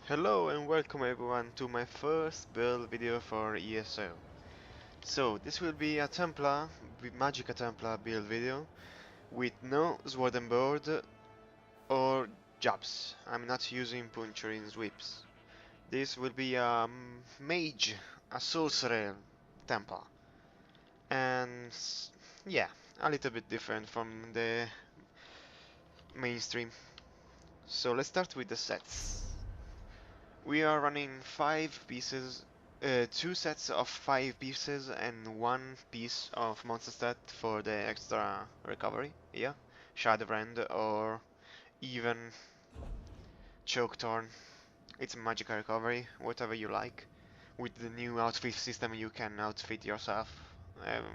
Hello and welcome everyone to my first build video for ESO. So this will be a Templar, Magicka Templar build video with no sword and board or jabs. I'm not using puncturing sweeps. This will be a mage, a sorcerer Templar. And yeah, a little bit different from the mainstream. So let's start with the sets. We are running 5 pieces, 2 sets of 5 pieces and 1 piece of monster stat for the extra recovery. Yeah, Shadowbrand or even Choketorn. It's a magical recovery, whatever you like. With the new outfit system, you can outfit yourself um,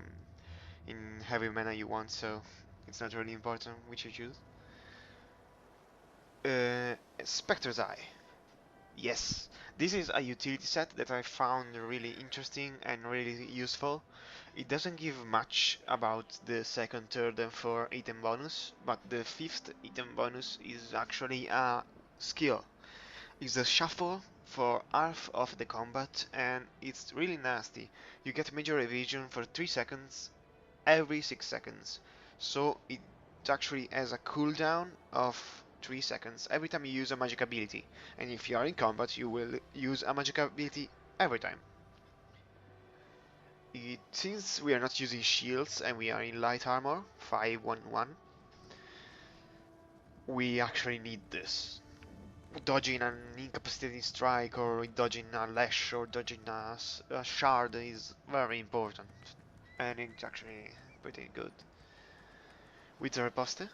in heavy mana you want, so it's not really important which you choose. Spectre's Eye. Yes, this is a utility set that I found really interesting and really useful. It doesn't give much about the second, third and fourth item bonus, but the fifth item bonus is actually a skill. It's a shuffle for half of the combat and it's really nasty. You get major evasion for 3 seconds every 6 seconds. So it actually has a cooldown of 3 seconds every time you use a magic ability. And if you are in combat, you will use a magic ability every time. Since we are not using shields and we are in light armor, 511, we actually need this. Dodging an incapacitating strike or dodging a lash or dodging a shard is very important. And it's actually pretty good. With the riposte,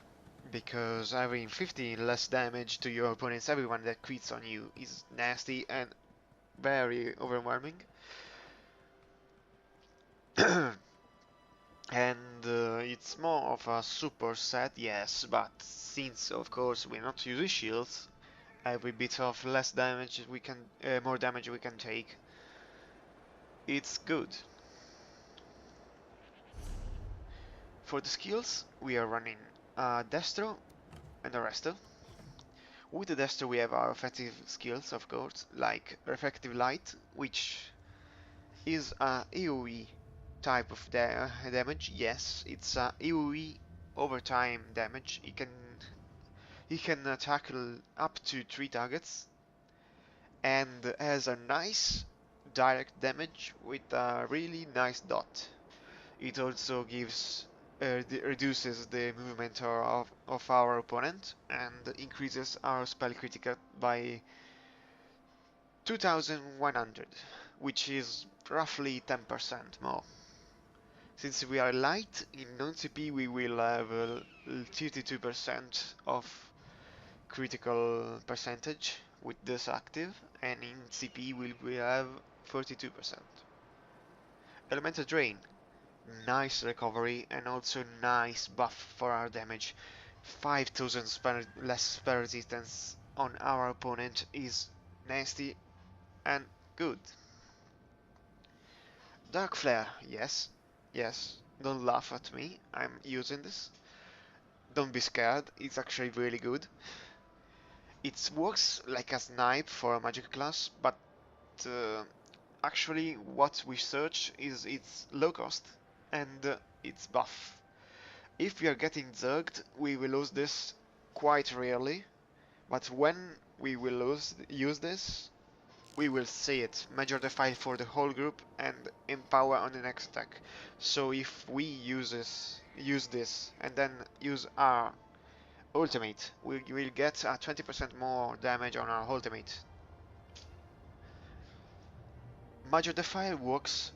because having 50 less damage to your opponents, everyone that crits on you, is nasty and very overwhelming. And it's more of a super set, yes, but since of course we're not using shields, every bit of less damage we can, more damage we can take, it's good. For the skills, we are running destro and a resto. With the destro we have our offensive skills, of course, like reflective light, which is a AoE type of damage. Yes, it's a AoE over time damage. He can tackle up to 3 targets and has a nice direct damage with a really nice dot. It also gives reduces the movement of our opponent and increases our spell critical by 2100, which is roughly 10% more. Since we are light, in non-CP we will have 32% of critical percentage with this active, and in CP we will have 42%. Elemental Drain, nice recovery and also nice buff for our damage. 5000 less spell resistance on our opponent is nasty and good. Dark Flare, yes, yes, don't laugh at me, I'm using this. Don't be scared, it's actually really good. It works like a snipe for a magic class, but uh, actually what we search is its low cost and its buff. If we are getting zerged, we will lose this quite rarely, but when we will use this, we will see it, measure the file for the whole group, and empower on the next attack. So if we use this and then use our ultimate, we will get a 20% more damage on our ultimate. Measure the file works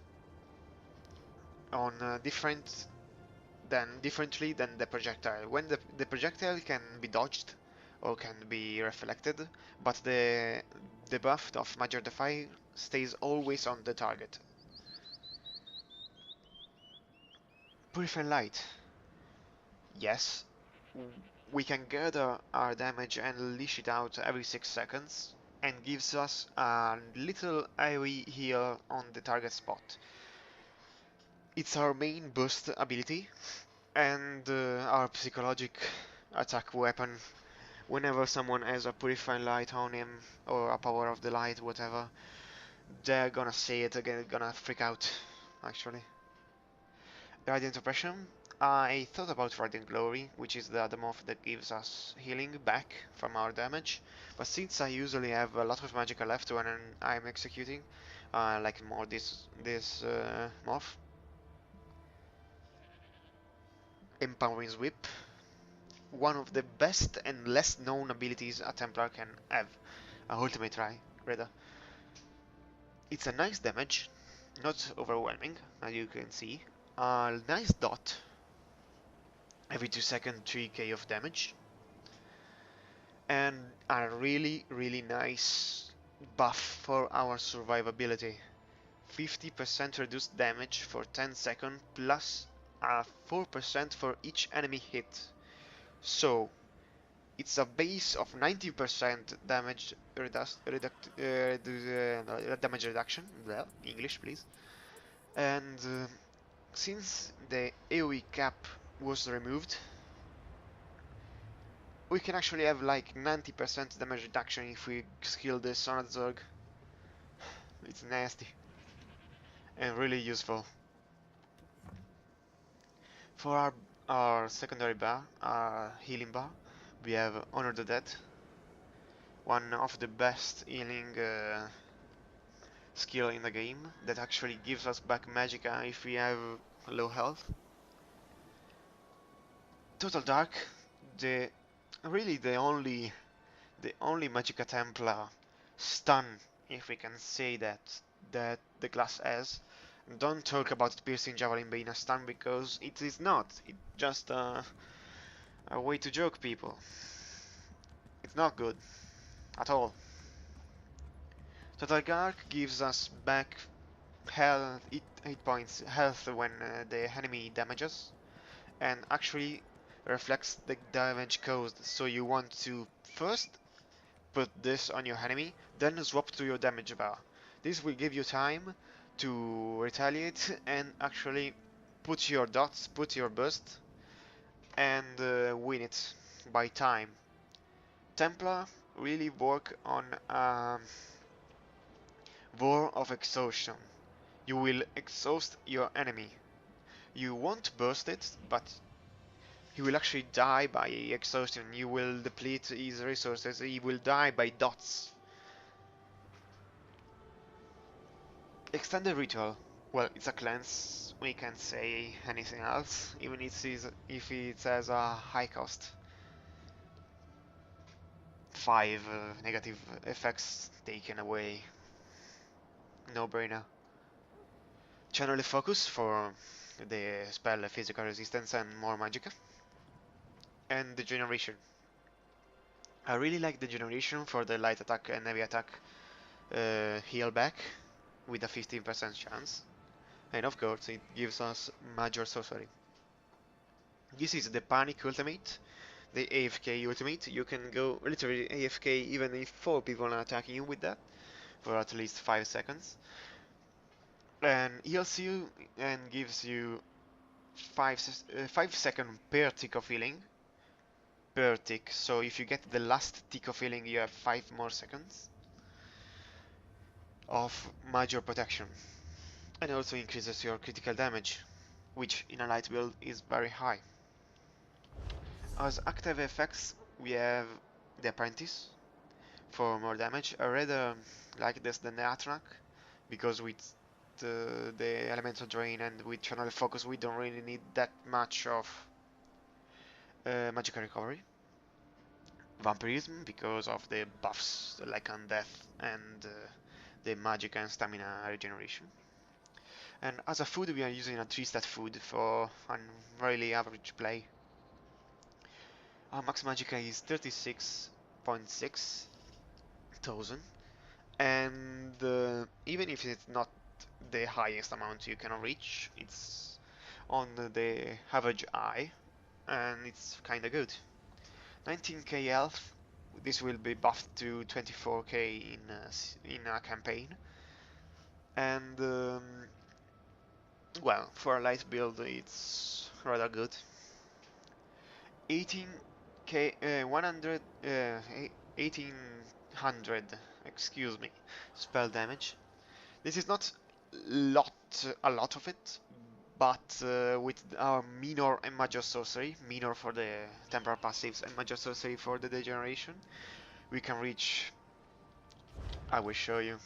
on differently than the projectile. When the projectile can be dodged or can be reflected, but the buff of Major Defy stays always on the target. Purify Light. Yes, we can gather our damage and leash it out every 6 seconds, and gives us a little AoE heal on the target spot. It's our main boost ability, and our psychologic attack weapon whenever someone has a purifying light on him or a power of the light, whatever, they're gonna see it again, gonna freak out, actually. Radiant Oppression. I thought about Radiant Glory, which is the other morph that gives us healing back from our damage, but since I usually have a lot of magicka left when I'm executing, I like more this morph. Empowering Sweep. One of the best and less known abilities a Templar can have. A ultimate try, rather. It's a nice damage, not overwhelming, as you can see. A nice dot. Every 2 seconds 3k of damage. And a really nice buff for our survivability. 50% reduced damage for 10 seconds plus a 4% for each enemy hit. So it's a base of 90% damage damage reduction. Well, English, please. And since the AoE cap was removed, we can actually have like 90% damage reduction if we skill the Sonat Zerg. It's nasty and really useful. For our secondary bar, our healing bar, we have Honor the Dead, one of the best healing skill in the game that actually gives us back magicka if we have low health. Total Dark, the really the only Magicka Templar stun, if we can say that the class has. Don't talk about Piercing Javelin being a stun because it is not. It's just a way to joke people. It's not good at all. Total Dark gives us back health, 8 points health when the enemy damages, and actually reflects the damage caused. So you want to first put this on your enemy, then swap to your damage bar. This will give you time to retaliate and actually put your dots, put your burst, and win it by time. Templar really work on war of exhaustion. You will exhaust your enemy. You won't burst it, but he will actually die by exhaustion. You will deplete his resources. He will die by dots. Extended Ritual. Well, it's a cleanse. We can't say anything else, even if it has a high cost. 5 negative effects taken away. No brainer. Channel Focus for the spell physical resistance and more magicka. And the generation. I really like the generation for the light attack and heavy attack heal back with a 15% chance. And of course it gives us major sorcery. This is the Panic ultimate, the AFK ultimate. You can go literally AFK even if 4 people are attacking you with that for at least 5 seconds. And heals you and gives you 5 seconds per tick of healing. Per tick, so if you get the last tick of healing you have 5 more seconds of major protection. And also increases your critical damage, which in a light build is very high. As active effects we have the Apprentice for more damage. I rather like this than the Atrak, because with the Elemental Drain and with Channel Focus we don't really need that much of Magicka Recovery. Vampirism, because of the buffs like Undeath and the Magicka and Stamina regeneration. And as a food we are using a 3-stat food for a really average play. Our max magicka is 36.6 thousand, and even if it's not the highest amount you can reach, it's on the average eye, and it's kinda good. 19k health. This will be buffed to 24k in a campaign, and well, for a light build it's rather good. 18k 1800, excuse me, spell damage. This is not lot, a lot of it, but with our minor and major sorcery, minor for the temporal passives and major sorcery for the degeneration, we can reach. I will show you.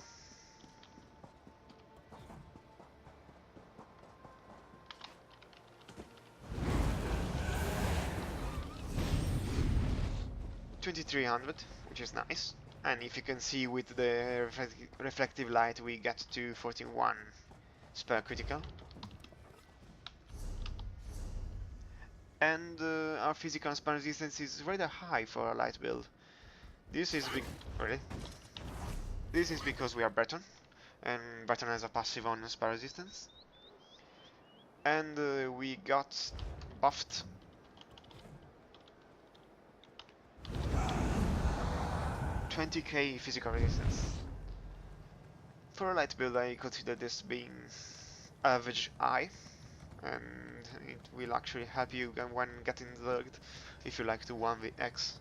2300, which is nice. And if you can see with the reflective light, we get to 14.1 spell critical. And our physical and spell resistance is rather high for a light build. This is really. This is because we are Breton, and Breton has a passive on spell resistance. And we got buffed 20k physical resistance. For a light build, I consider this being average high, and it will actually help you when getting zerged if you like to 1vx.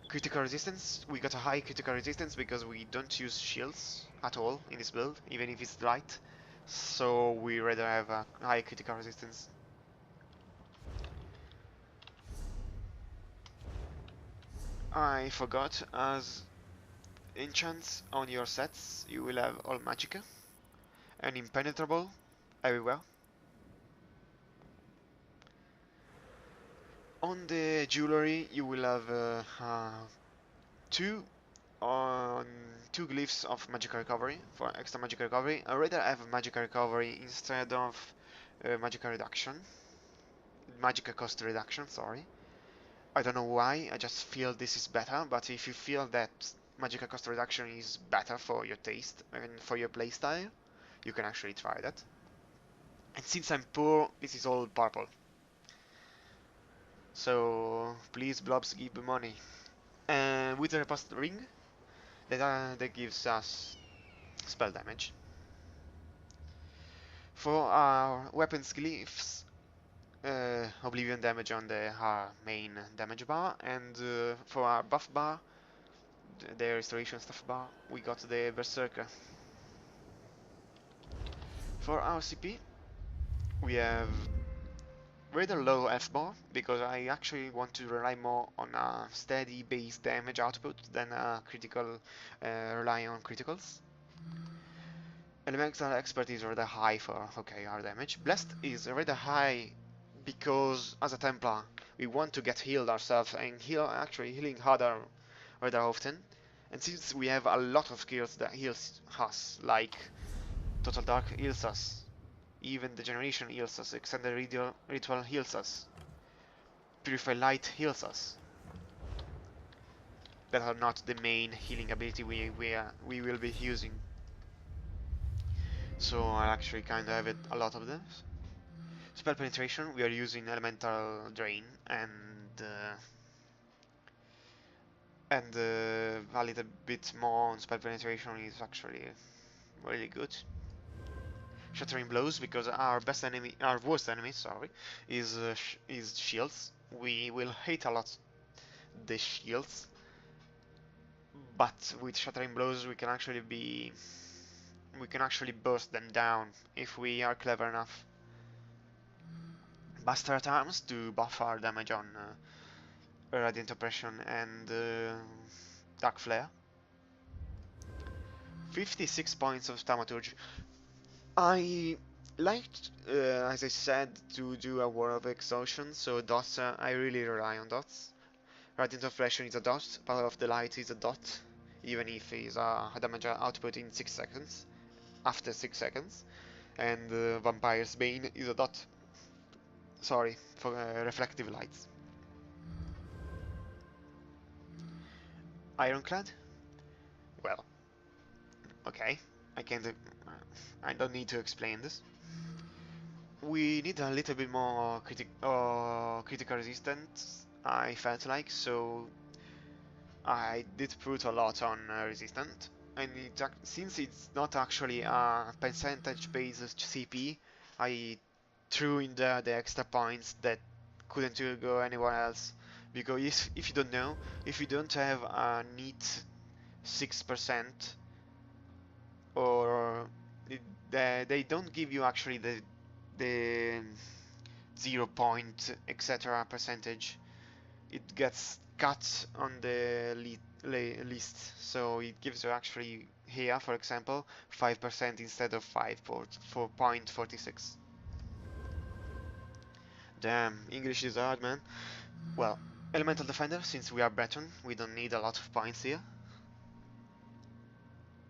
Critical resistance, we got a high critical resistance because we don't use shields at all in this build, even if it's light, so we rather have a high critical resistance. I forgot, as enchants on your sets, you will have all Magicka and impenetrable everywhere. On the jewelry, you will have two glyphs of magical recovery for extra magical recovery. I rather have magical recovery instead of magical reduction, magical cost reduction. Sorry, I don't know why. I just feel this is better. But if you feel that magical cost reduction is better for your taste and for your playstyle, you can actually try that. And since I'm poor, this is all purple. So please, blobs, give me money. And with the repost ring, that gives us spell damage. For our weapons glyphs, Oblivion damage on the main damage bar, and for our buff bar, the restoration stuff bar, we got the Berserker. For our CP, we have rather low F bar, because I actually want to rely more on a steady base damage output than a critical, relying on criticals. Elemental Expert is rather high for OKR damage. Blessed is rather high because as a Templar we want to get healed ourselves and actually healing harder rather often. And since we have a lot of skills that heals us, like Total Dark heals us, even Degeneration heals us, Extended Ritual heals us, Purify Light heals us, that are not the main healing ability we will be using. So I actually kind of have a lot of them. Spell penetration, we are using elemental drain and a little bit more on spell penetration is actually really good. Shattering blows, because our worst enemy, sorry, is shields. We will hate a lot the shields, but with shattering blows we can actually burst them down if we are clever enough. Bastard Arms to buff our damage on Radiant Oppression and Dark Flare. 56 points of Thaumaturgy. I liked, as I said, to do a War of Exhaustion, so dots, I really rely on dots. Radiant Oppression is a dot, Power of the Light is a dot, even if it's a damage output in 6 seconds, after 6 seconds. And Vampire's Bane is a dot. Sorry, for Reflective Lights. Ironclad? Well, okay, I don't need to explain this. We need a little bit more critical resistance, I felt like, so I did put a lot on resistant. And since it's not actually a percentage-based CP, I threw in there the extra points that couldn't go anywhere else, Because if you don't know, if you don't have a neat 6% or they don't give you actually the 0 point etc percentage, it gets cut on the list, so it gives you actually here, for example, 5% instead of 4.46. Damn, English is hard, man. Well, Elemental Defender, since we are Breton, we don't need a lot of points here.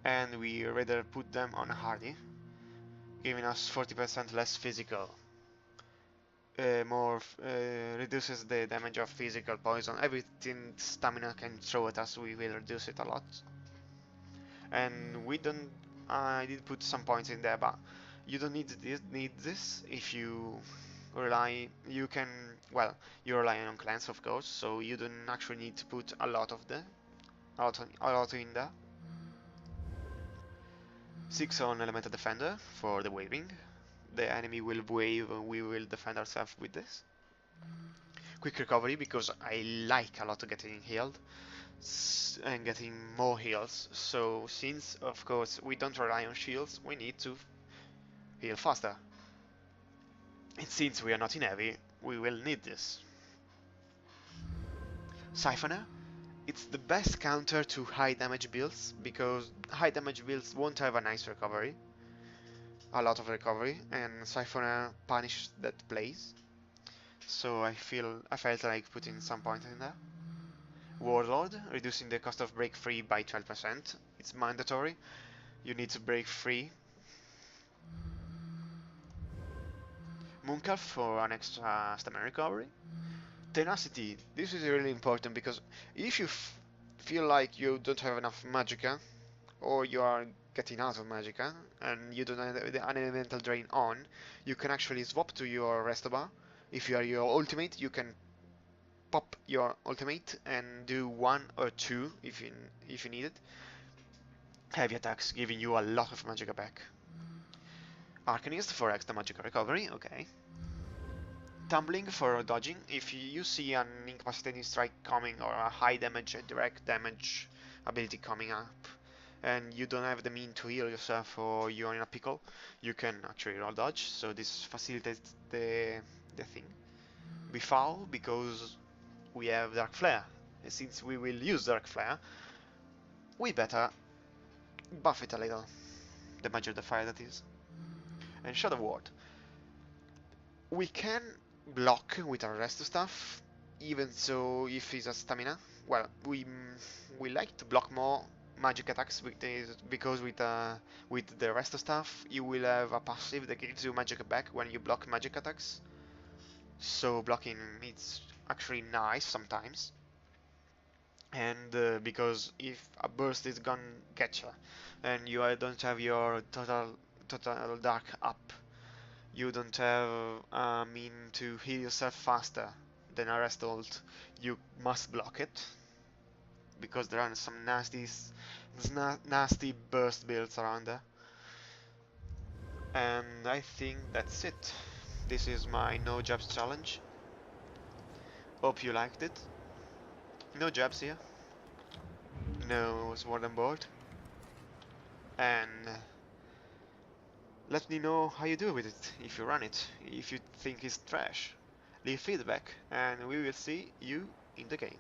And we rather put them on Hardy, giving us 40% less physical. Reduces the damage of physical poison. Everything stamina can throw at us, we will reduce it a lot. And we don't. I did put some points in there, but you don't need this if you rely. You can, well, you rely on clans, of course, so you don't actually need to put a lot of the a lot in there. 6 on Elemental Defender for the waving. The enemy will wave and we will defend ourselves with this. Quick recovery, because I like a lot of getting healed and getting more heals. So since, of course, we don't rely on shields, we need to heal faster. And since we are not in heavy, we will need this. Siphoner. It's the best counter to high damage builds, because high damage builds won't have a nice recovery. A lot of recovery, and Siphoner punishes that plays. So I felt like putting some point in there. Warlord, reducing the cost of break free by 12%. It's mandatory. You need to break free. Mooncalf for an extra stamina recovery. Tenacity. This is really important, because if you feel like you don't have enough magicka, or you are getting out of magicka, and you don't have the elemental drain on, you can actually swap to your resto bar. If you are your ultimate, you can pop your ultimate and do 1 or 2 if you need it. Heavy attacks, giving you a lot of magicka back. Arcanist for extra magicka recovery, okay. Tumbling for dodging. If you see an incapacitating strike coming or a high damage, direct damage ability coming up, and you don't have the mean to heal yourself or you're in a pickle, you can actually roll dodge, so this facilitates the thing. Befoul, because we have Dark Flare, and since we will use Dark Flare, we better buff it a little, the magic the fire that is. And Shadow Ward. We can block with our rest stuff, even so if it's a stamina. Well, we like to block more magic attacks with this, because with the rest stuff you will have a passive that gives you magic back when you block magic attacks. So blocking is actually nice sometimes. And because if a burst is gonna get you, and you don't have your total dark up, you don't have a mean to heal yourself faster than a rest ult, you must block it, because there are some nasty burst builds around there. And I think that's it. This is my no jabs challenge. Hope you liked it. No jabs here. No sword and board. And let me know how you do with it, if you run it, if you think it's trash. Leave feedback, and we will see you in the game.